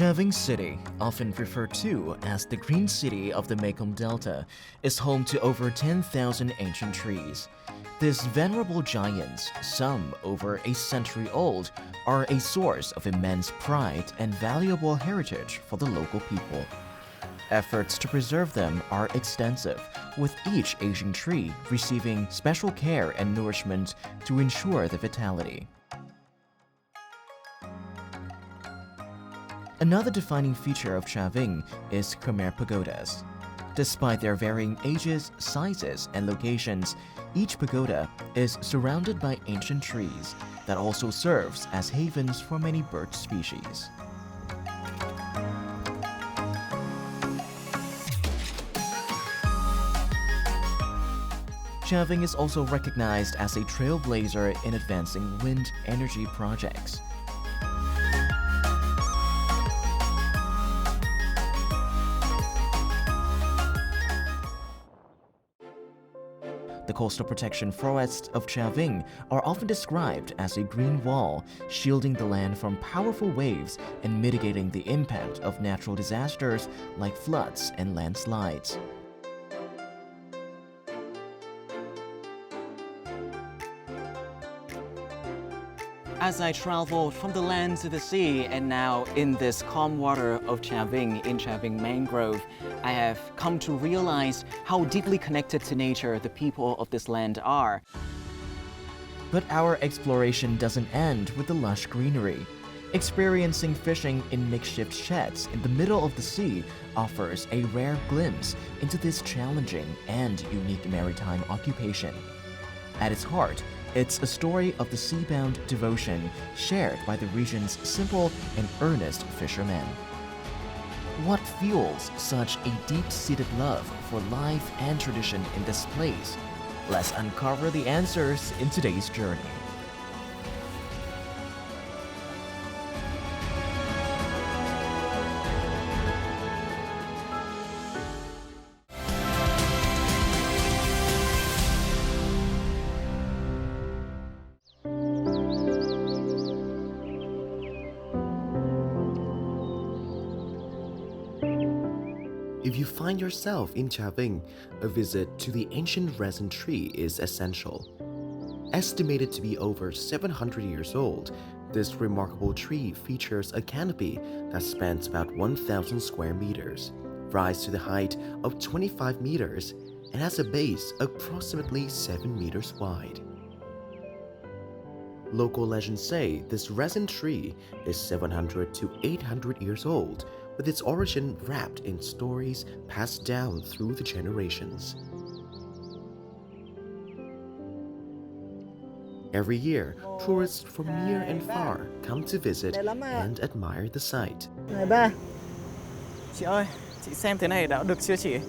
Tra Vinh City, often referred to as the Green City of the Mekong Delta, is home to over 10,000 ancient trees. These venerable giants, some over a century old, are a source of immense pride and valuable heritage for the local people. Efforts to preserve them are extensive, with each Asian tree receiving special care and nourishment to ensure their vitality. Another defining feature of Trà Vinh is Khmer pagodas. Despite their varying ages, sizes, and locations, each pagoda is surrounded by ancient trees that also serves as havens for many bird species. Trà Vinh is also recognized as a trailblazer in advancing wind energy projects. The coastal protection forests of Trà Vinh are often described as a green wall, shielding the land from powerful waves and mitigating the impact of natural disasters like floods and landslides. As I traveled from the land to the sea and now in this calm water of Trà Vinh in Trà Vinh mangrove, I have come to realize how deeply connected to nature the people of this land are. But our exploration doesn't end with the lush greenery. Experiencing fishing in makeshift sheds in the middle of the sea offers a rare glimpse into this challenging and unique maritime occupation. At its heart, it's a story of the sea-bound devotion shared by the region's simple and earnest fishermen. What fuels such a deep-seated love for life and tradition in this place? Let's uncover the answers in today's journey. If you find yourself in Trà Vinh, a visit to the ancient resin tree is essential. Estimated to be over 700 years old, this remarkable tree features a canopy that spans about 1,000 square meters, rises to the height of 25 meters, and has a base approximately 7 meters wide. Local legends say this resin tree is 700 to 800 years old, with its origin wrapped in stories passed down through the generations. Every year, tourists from near and far come to visit and admire the site. Này ba, chị ơi, chị xem thế này đã được chưa chị?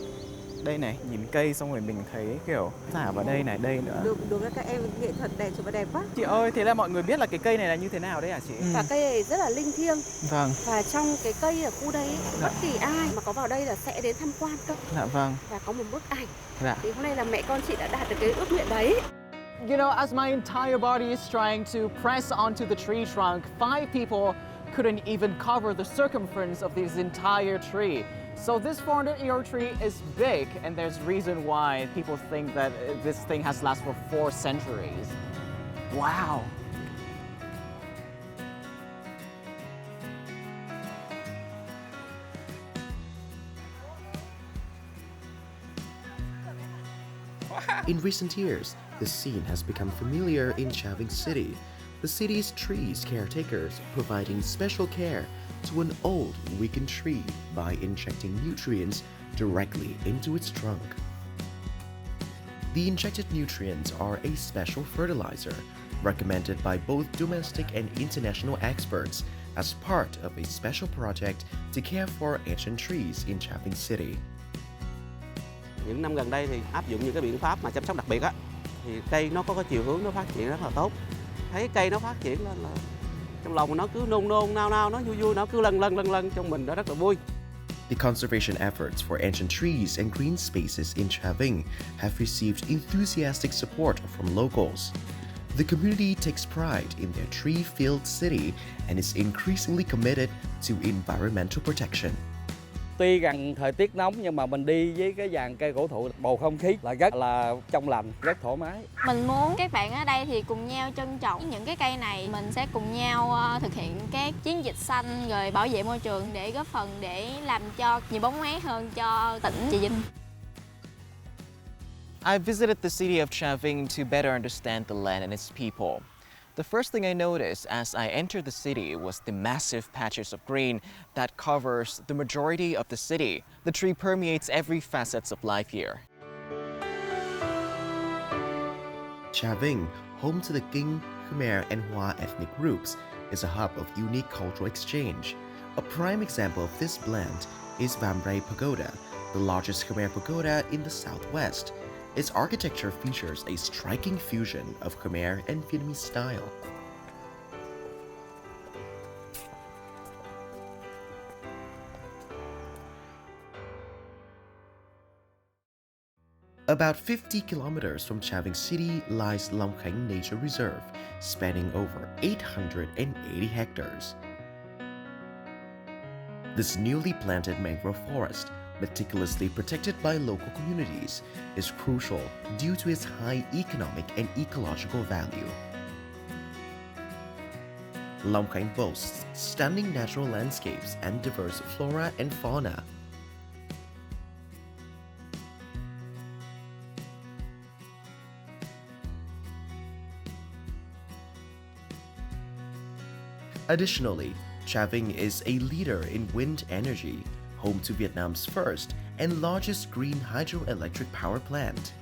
Đây này, nhìn cây xong rồi mình thấy kiểu thả vào đây này, đây nữa. Được các em nghệ thuật đẹp chụp đẹp quá. Chị ơi, thế là mọi người biết là cái cây này là như thế nào đấy hả chị? Và cây này rất là linh thiêng. Vâng. Và trong cái cây ở khu đây bất kỳ ai mà có vào đây là sẽ đến tham quan cơ. Dạ vâng. Và có một bức ảnh. Dạ. Thì hôm nay là mẹ con chị đã đạt được cái ước nguyện đấy. You know, as my entire body is trying to press onto the tree trunk, 5 people couldn't even cover the circumference of this entire tree. So this 400-year-old tree is big, and there's reason why people think that this thing has lasted for 4 centuries. Wow! In recent years, the scene has become familiar in Trà Vinh City, the city's trees caretakers providing special care to an old, weakened tree by injecting nutrients directly into its trunk. The injected nutrients are a special fertilizer recommended by both domestic and international experts as part of a special project to care for ancient trees in Trà Vinh City. Những năm gần đây thì áp dụng những cái biện pháp mà chăm sóc đặc biệt á, thì cây nó có cái chiều hướng nó phát triển rất là tốt. Thấy cây nó phát triển lên là trong lòng nó cứ nôn nao nó vui nó cứ lần trong mình đó rất là vui. The conservation efforts for ancient trees and green spaces in Trà Vinh have received enthusiastic support from locals. The community takes pride in their tree-filled city and is increasingly committed to environmental protection. Tuy rằng thời tiết nóng nhưng mà mình đi với cái dàn cây cổ thụ, bầu không khí là rất là trong lành, rất thoải mái. Mình muốn các bạn ở đây thì cùng nhau trân trọng những cái cây này. Mình sẽ cùng nhau thực hiện các chiến dịch xanh rồi bảo vệ môi trường để góp phần để làm cho nhiều bóng mát hơn cho tỉnh Trà Vinh. I visited the city of Trà Vinh to better understand the land and its people. The first thing I noticed as I entered the city was the massive patches of green that covers the majority of the city. The tree permeates every facet of life here. Trà Vinh, home to the Kinh, Khmer, and Hoa ethnic groups, is a hub of unique cultural exchange. A prime example of this blend is Vam Ray Pagoda, the largest Khmer pagoda in the southwest. Its architecture features a striking fusion of Khmer and Vietnamese style. About 50 kilometers from Trà Vinh City lies Long Khánh Nature Reserve, spanning over 880 hectares. This newly planted mangrove forest, meticulously protected by local communities, is crucial due to its high economic and ecological value. Long Khánh boasts stunning natural landscapes and diverse flora and fauna. Additionally, Trà Vinh is a leader in wind energy, home to Vietnam's first and largest green hydroelectric power plant.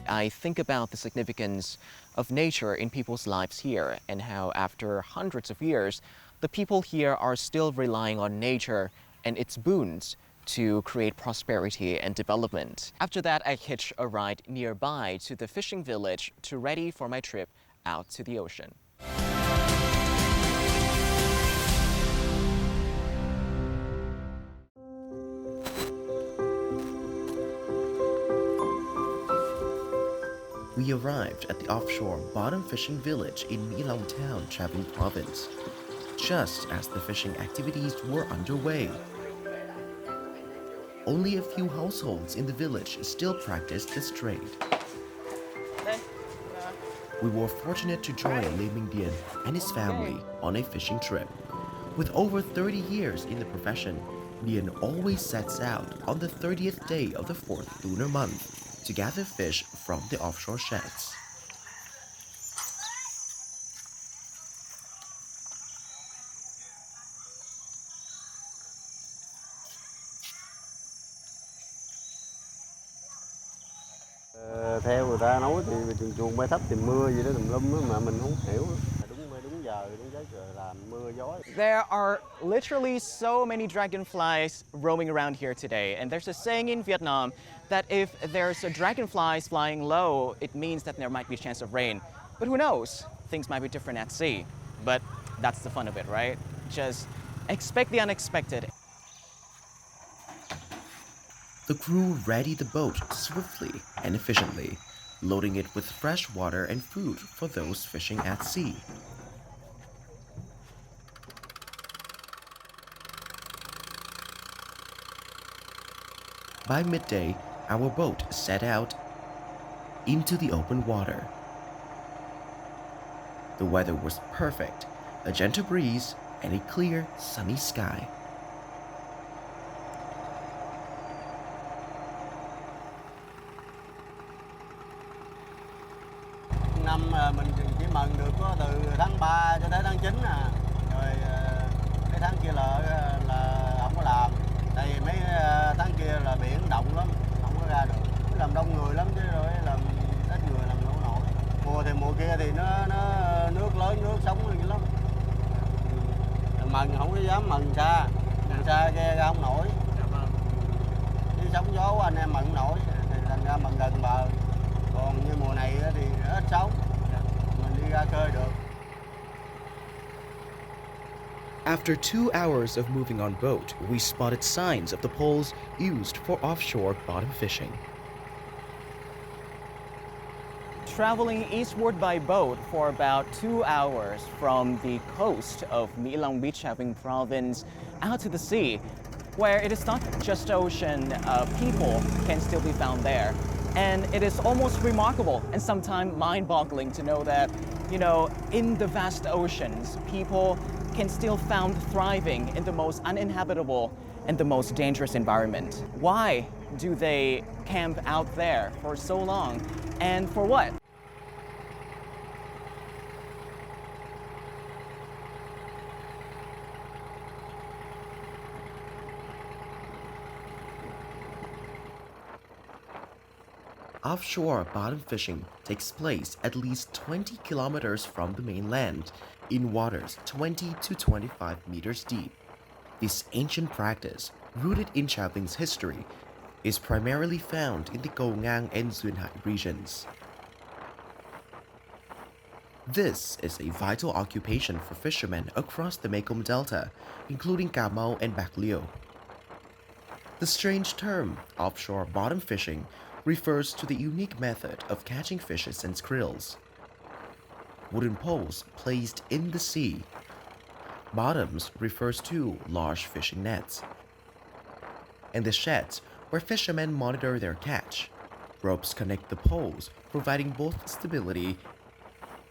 I think about the significance of nature in people's lives here and how after hundreds of years, the people here are still relying on nature and its boons to create prosperity and development. After that, I hitched a ride nearby to the fishing village to ready for my trip out to the ocean. We arrived at the offshore bottom fishing village in My Long Town, Tra Vinh province, just as the fishing activities were underway. Only a few households in the village still practice this trade. We were fortunate to join Lê Minh Điền and his family on a fishing trip. With over 30 years in the profession, Điền always sets out on the 30th day of the 4th lunar month to gather fish from the offshore sheds. Theo người ta nói thì trường chuồng bay thấp tìm mưa gì đó tùm lum á mà mình không hiểu. Đúng giờ đúng giấc rồi làm mưa gió. There are literally so many dragonflies roaming around here today, and there's a saying in Vietnam that if there's a dragonflies flying low, it means that there might be a chance of rain. But who knows? Things might be different at sea. But that's the fun of it, right? Just expect the unexpected. The crew readied the boat swiftly and efficiently, loading it with fresh water and food for those fishing at sea. By midday, our boat set out into the open water. The weather was perfect, a gentle breeze and a clear, sunny sky. Năm mình chỉ mần được có từ tháng 3 cho tới tháng 9 à. Rồi cái tháng kia là không có làm. Tại vì mấy tháng kia là biển động lắm, không có ra được. Làm đông người lắm chứ rồi làm ít người làm không nổi. Mùa thì mùa kia thì nó nước lớn, nước sống lắm. Mần không có dám mần xa ghe ra không nổi. Chứ sóng gió anh em mần nổi thì thành ra mần gần bờ. Còn như mùa này thì ít sóng, mình đi ra khơi được. After 2 hours of moving on boat, we spotted signs of the poles used for offshore bottom fishing. Traveling eastward by boat for about 2 hours from the coast of My Long Beach, Trà Vinh province out to the sea, where it is not just ocean, people can still be found there. And it is almost remarkable and sometimes mind-boggling to know that, in the vast oceans, people can still found thriving in the most uninhabitable and the most dangerous environment. Why do they camp out there for so long? And for what? Offshore bottom fishing takes place at least 20 kilometers from the mainland, in waters 20 to 25 meters deep. This ancient practice, rooted in Trà Ving's history, is primarily found in the Cầu Ngang and Duyên Hải regions. This is a vital occupation for fishermen across the Mekong Delta, including Cà Mau and Bạc Liêu. The strange term, offshore bottom fishing, refers to the unique method of catching fishes and skrills. Wooden poles placed in the sea. Bottoms refers to large fishing nets. And the sheds where fishermen monitor their catch. Ropes connect the poles, providing both stability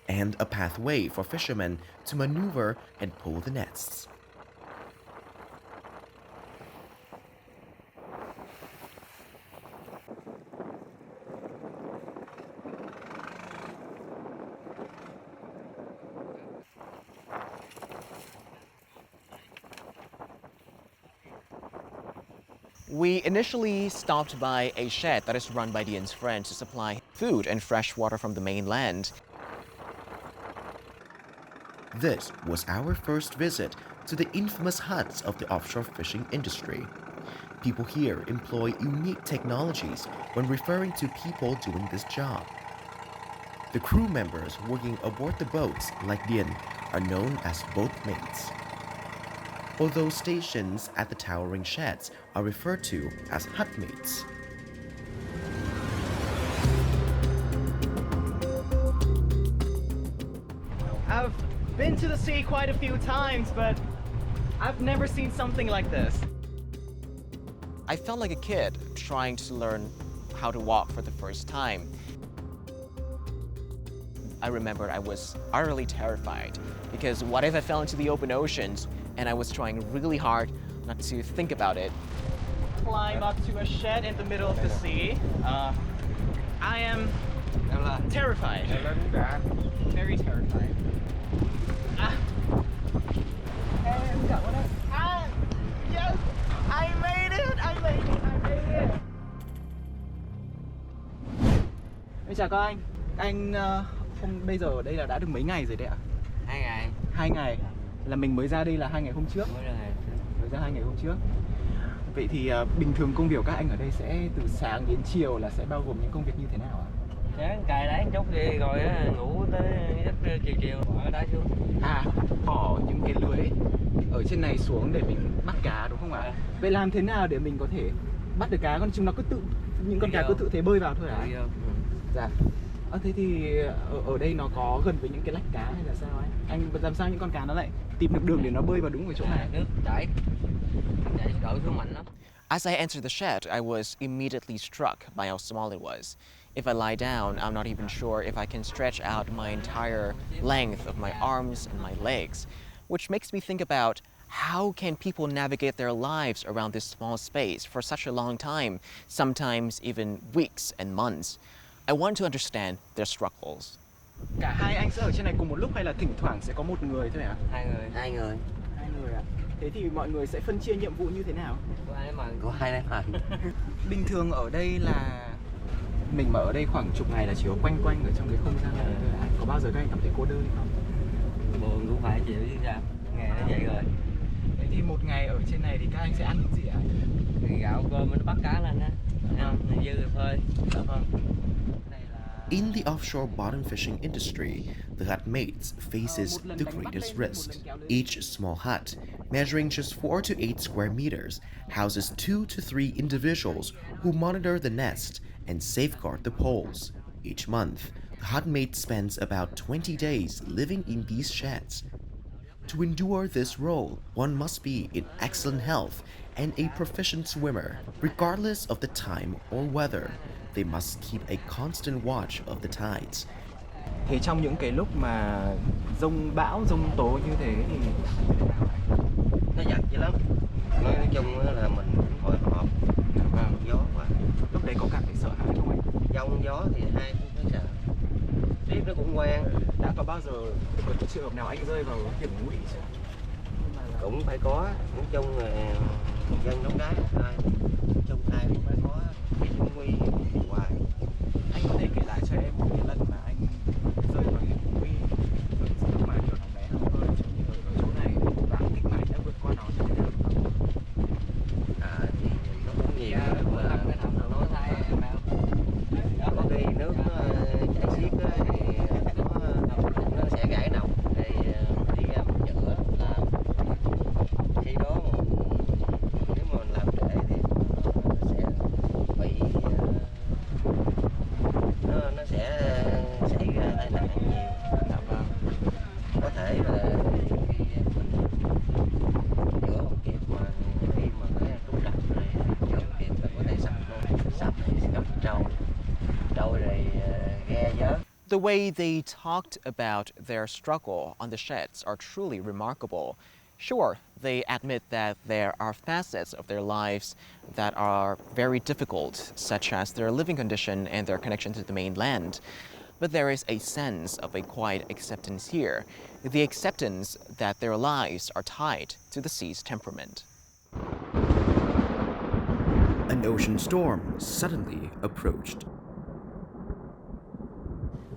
and a pathway for fishermen to maneuver and pull the nets. We initially stopped by a shed that is run by Dien's friends to supply food and fresh water from the mainland. This was our first visit to the infamous huts of the offshore fishing industry. People here employ unique technologies when referring to people doing this job. The crew members working aboard the boats, like Dien, are known as boatmates, although stations at the towering sheds are referred to as hutmates. I've been to the sea quite a few times, but I've never seen something like this. I felt like a kid trying to learn how to walk for the first time. I remember I was utterly terrified because what if I fell into the open oceans, and I was trying really hard not to think about it. Climb up to a shed in the middle of the sea. I am terrified. Very terrified. Yes! I made it! I made it! I made it! Chào các anh. Bây giờ ở đây là đã được mấy ngày rồi đấy ạ? 2 ngày. 2 ngày. Là mình mới ra đây là 2 ngày hôm trước. Mới ra 2 ngày hôm trước. Vậy thì bình thường công việc của các anh ở đây sẽ từ sáng đến chiều là sẽ bao gồm những công việc như thế nào ạ? Sáng cài đá chút đi rồi ngủ tới giấc chiều bỏ đá xuống. Bỏ những cái lưới ở trên này xuống để mình bắt cá đúng không ạ? Vậy làm thế nào để mình có thể bắt được cá? Chúng nó cứ những con cá cứ tự thế bơi vào thôi hả? Dạ. Thế thì ở đây nó có gần với những cái lạch cá hay là sao anh? Anh làm sao những con cá nó lại tìm được đường để nó bơi vào đúng cái chỗ này? Nước chảy đổ xuống mạnh lắm. As I entered the shed, I was immediately struck by how small it was. If I lie down, I'm not even sure if I can stretch out my entire length of my arms and my legs, which makes me think about how can people navigate their lives around this small space for such a long time, sometimes even weeks and months. I want to understand their struggles. Cả hai anh sẽ ở trên này cùng một lúc hay là thỉnh thoảng sẽ có một người thôi ạ? Hai người ạ. Thế thì mọi người sẽ phân chia nhiệm vụ như thế nào? Có hai này mà. Bình thường ở đây là mình mà ở đây khoảng chục ngày là chỉ có quanh ở trong cái không gian này thôi. Có bao giờ các anh cảm thấy cô đơn không? Buồn cũng phải chịu chứ sao? Ngày nó vậy rồi. Thế thì một ngày ở trên này thì các anh sẽ ăn những gì ạ? Gạo cơm nó bắt cá lên á. Ăn dư rồi thôi. Dạ vâng. Đây là In the offshore bottom fishing industry, the hut mates faces the greatest risks. Each small hut, measuring just 4 to 8 square meters, houses 2 to 3 individuals who monitor the nest and safeguard the poles. Each month, the hut mate spends about 20 days living in these sheds. To endure this role, one must be in excellent health and a proficient swimmer. Regardless of the time or weather, they must keep a constant watch of the tides. Thì trong những cái lúc mà giông bão, giông tố như thế thì nó giật dữ lắm. Nói chung là mình cũng hồi hộp. Gió quá. lúc đấy có cảm thấy sợ hãi không anh? Giông gió thì ai cũng phải sợ. Riết nó cũng quen. Đã có bao giờ có trường hợp nào anh rơi vào hiểm nguy chưa? Cũng phải có. Nói chung là dân đóng đá ai chung ai cũng phải có hiểm nguy hoài. Anh có thể kể lại cho em một cái lần mà anh rơi vào hiểm nguy lúc mà kiểu nó bé hơn giống như ở chỗ này và cách mà anh đã vượt qua nó như thế nào không? Thì nó cũng nhiều mà có khi nước nó chảy xiết thì nó sẽ gãy nòng thì đi ra mình chữa làm khi đó nếu mà làm trễ thì nó sẽ bị nó sẽ xảy ra tai nạn nhiều. Có thể là khi mình chữa không kịp mà khi mà cái trúng độc này chữa không kịp là có thể sập thì gấp trâu rồi ghe vớt. The way they talked about their struggle on the sheds are truly remarkable. Sure, they admit that there are facets of their lives that are very difficult, such as their living condition and their connection to the mainland. But there is a sense of a quiet acceptance here, the acceptance that their lives are tied to the sea's temperament. An ocean storm suddenly approached.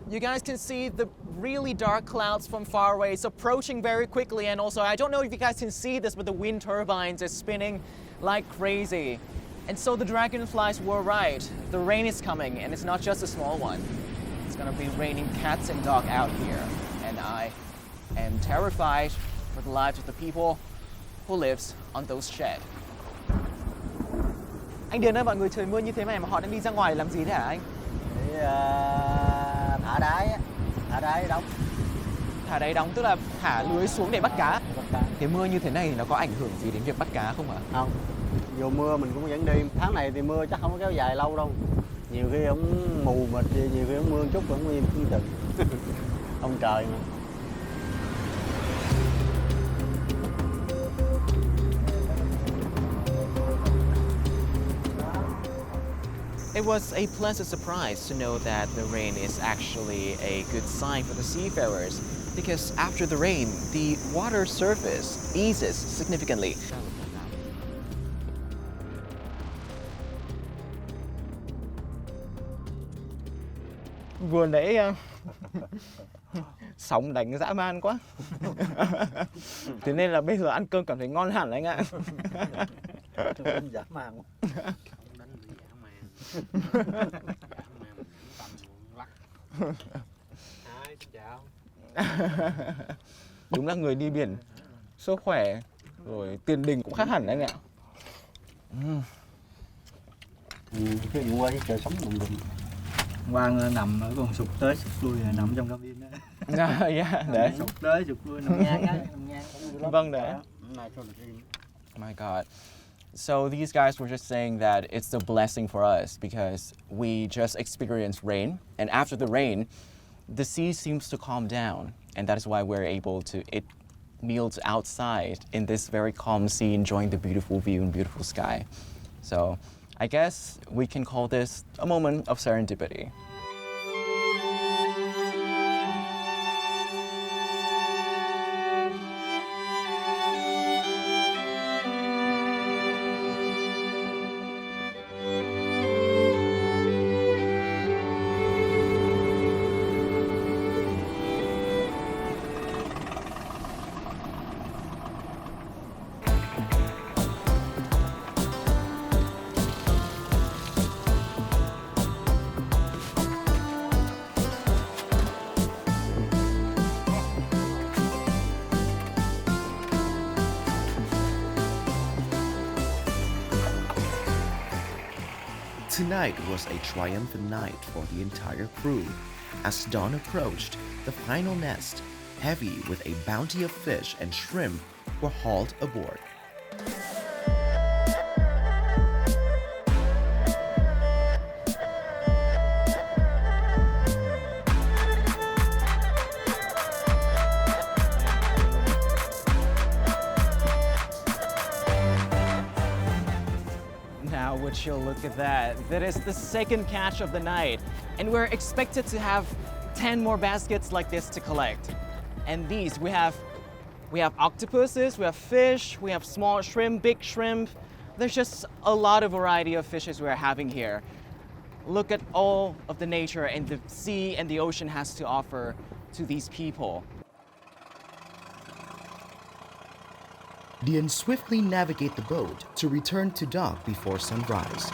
You guys can see the really dark clouds from far away. It's approaching very quickly, and also I don't know if you guys can see this, but the wind turbines are spinning like crazy. And so the dragonflies were right. The rain is coming, and it's not just a small one. It's gonna be raining cats and dogs out here. And I am terrified for the lives of the people who lives on those sheds. Anh Điền ơi, mọi người trời mưa như thế này mà họ đang đi ra ngoài để làm gì thế hả anh? Thả đáy đóng. Thả đáy đóng tức là thả lưới xuống để bắt cá. Cái mưa như thế này thì nó có ảnh hưởng gì đến việc bắt cá không hả? Không, dù mưa mình cũng vẫn đi. Tháng này thì mưa chắc không có kéo dài lâu đâu. Nhiều khi ông mù mịt, nhiều khi ông mưa một chút cũng im không chừng. Ông trời mà. It was a pleasant surprise to know that the rain is actually a good sign for the seafarers, because after the rain, the water surface eases significantly. Vừa nãy sóng đánh dã man quá. Thế nên là bây giờ ăn cơm cảm thấy ngon hẳn anh ạ. Dã man. Đúng là người đi biển sức khỏe rồi tiền đình cũng khác hẳn anh ạ. Cái gì qua trời sống đùng đùng. Quang nằm ở còn sụt tới sụt lui nằm trong cabin đó. Đấy. Sụt tới sụt lui nằm ngang á, nằm ngang. Vâng đấy. My God. So these guys were just saying that it's a blessing for us because we just experienced rain, and after the rain, the sea seems to calm down, and that is why we're able to eat meals outside in this very calm sea, enjoying the beautiful view and beautiful sky. So I guess we can call this a moment of serendipity. Tonight was a triumphant night for the entire crew. As dawn approached, the final nest, heavy with a bounty of fish and shrimp, were hauled aboard. Now, would you look at that? That is the second catch of the night, and we're expected to have 10 more baskets like this to collect. And these, we have octopuses, we have fish, we have small shrimp, big shrimp. There's just a lot of variety of fishes we're having here. Look at all of the nature and the sea and the ocean has to offer to these people. Dien swiftly navigate the boat to return to dock before sunrise.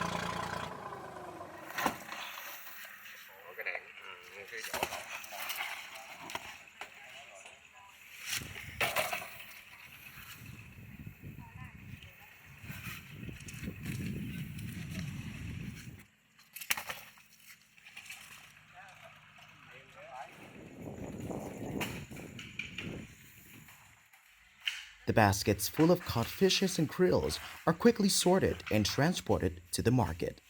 The baskets full of caught fishes and krills are quickly sorted and transported to the market.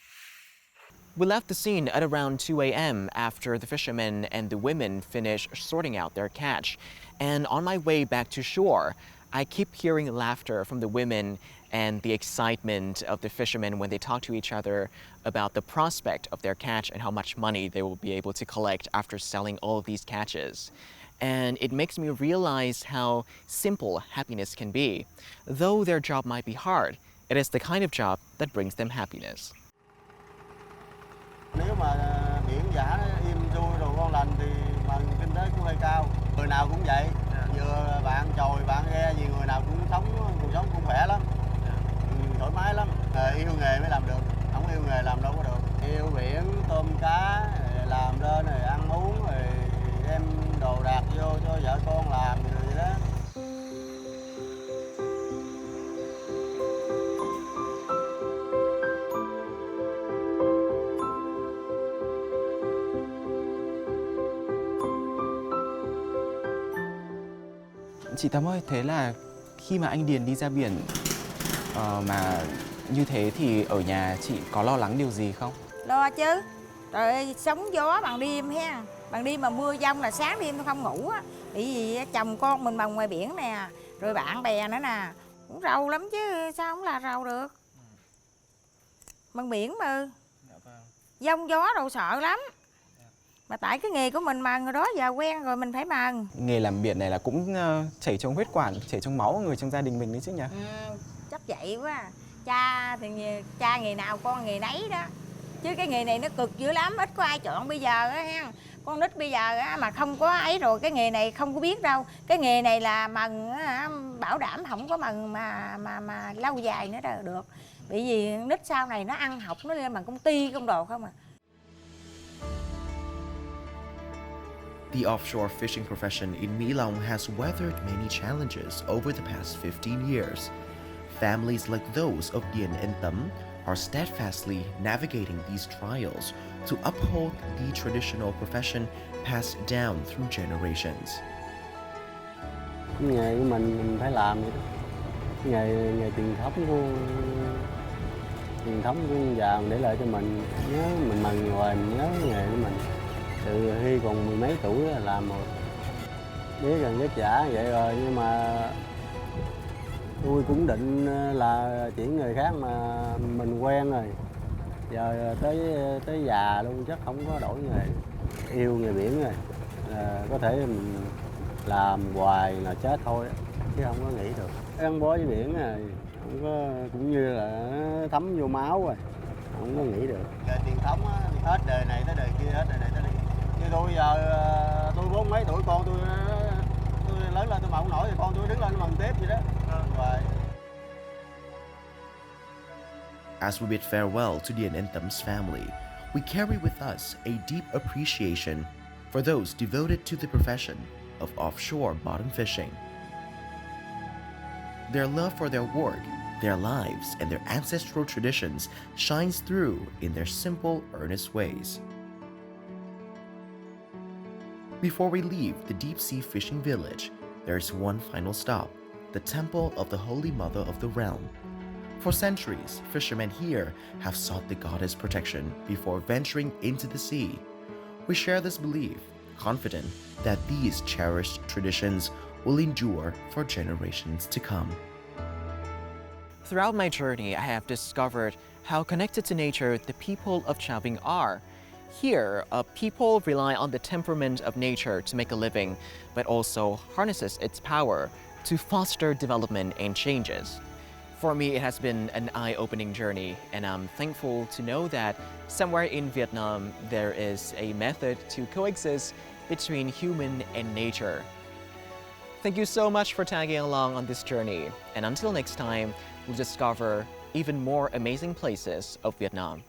We left the scene at around 2 a.m. after the fishermen and the women finished sorting out their catch. And on my way back to shore, I keep hearing laughter from the women and the excitement of the fishermen when they talk to each other about the prospect of their catch and how much money they will be able to collect after selling all of these catches. And it makes me realize how simple happiness can be. Though their job might be hard, it is the kind of job that brings them happiness. Nếu mà biển giả im xuôi rồi ngon lành thì mà kinh tế cũng hơi cao. Người nào cũng vậy, vừa bạn chòi, bạn ghe gì người nào cũng sống, cuộc sống cũng khỏe lắm, thoải mái lắm. Yêu nghề mới làm được, không yêu nghề làm đâu có được. Yêu biển, tôm cá, làm lên rồi ăn uống rồi đem đồ đạc vô cho vợ con làm rồi vậy đó. Chị Tâm ơi, thế là khi mà anh Điền đi ra biển mà như thế thì ở nhà chị có lo lắng điều gì không? Lo chứ. Trời ơi, sóng gió bằng đêm ha. Bằng đêm mà mưa giông là sáng đêm tôi không ngủ á. Bởi vì chồng con mình bằng ngoài biển nè, rồi bạn bè nữa nè. Cũng rầu lắm chứ, sao không là rầu được. Bằng biển mà. Giông gió đâu sợ lắm. Mà tại cái nghề của mình mần rồi đó, giờ quen rồi mình phải mần. Nghề làm biển này là cũng chảy trong huyết quản, chảy trong máu của người trong gia đình mình đấy chứ nhỉ? Chắc vậy quá. Cha thì cha nghề nào con nghề nấy đó. Chứ cái nghề này nó cực dữ lắm, ít có ai chọn bây giờ á ha. Con nít bây giờ á, mà không có ấy rồi cái nghề này không có biết đâu. Cái nghề này là mần á, bảo đảm không có mần mà lâu dài nữa đâu được. Bởi vì nít sau này nó ăn học nó lên bằng công ty công đồ không à. The offshore fishing profession in My Long has weathered many challenges over the past 15 years. Families like those of Dien and Tâm are steadfastly navigating these trials to uphold the traditional profession passed down through generations. Cái nghề của mình phải làm vậy đó. Nghề truyền thống của già để lại cho mình, nhớ mình mần hoài, mình nhớ cái nghề của mình. Từ khi còn mười mấy tuổi là làm rồi. Biết rằng vất vả vậy rồi nhưng mà tôi cũng định là chuyển người khác mà mình quen rồi. Giờ tới già luôn chắc không có đổi nghề. Yêu nghề biển rồi. Có thể mình làm hoài là chết thôi chứ không có nghĩ được. Gắn bó với biển rồi, không có cũng như là thấm vô máu rồi, không có nghĩ được. Nghề truyền thống á, hết đời này tới đời kia, hết đời này tới đời kia. Như tôi giờ tôi 40 mấy tuổi, con tôi lớn lên tôi mà không nổi thì con tôi đứng lên nó mần tiếp vậy đó. Rồi. As we bid farewell to Dien and Tâm family, we carry with us a deep appreciation for those devoted to the profession of offshore bottom fishing. Their love for their work, their lives and their ancestral traditions shines through in their simple, earnest ways. Before we leave the deep-sea fishing village, there's one final stop, the Temple of the Holy Mother of the Realm. For centuries, fishermen here have sought the goddess' protection before venturing into the sea. We share this belief, confident that these cherished traditions will endure for generations to come. Throughout my journey, I have discovered how connected to nature the people of Trà Vinh are. Here, people rely on the temperament of nature to make a living, but also harnesses its power to foster development and changes. For me, it has been an eye-opening journey, and I'm thankful to know that somewhere in Vietnam, there is a method to coexist between human and nature. Thank you so much for tagging along on this journey, and until next time, we'll discover even more amazing places of Vietnam.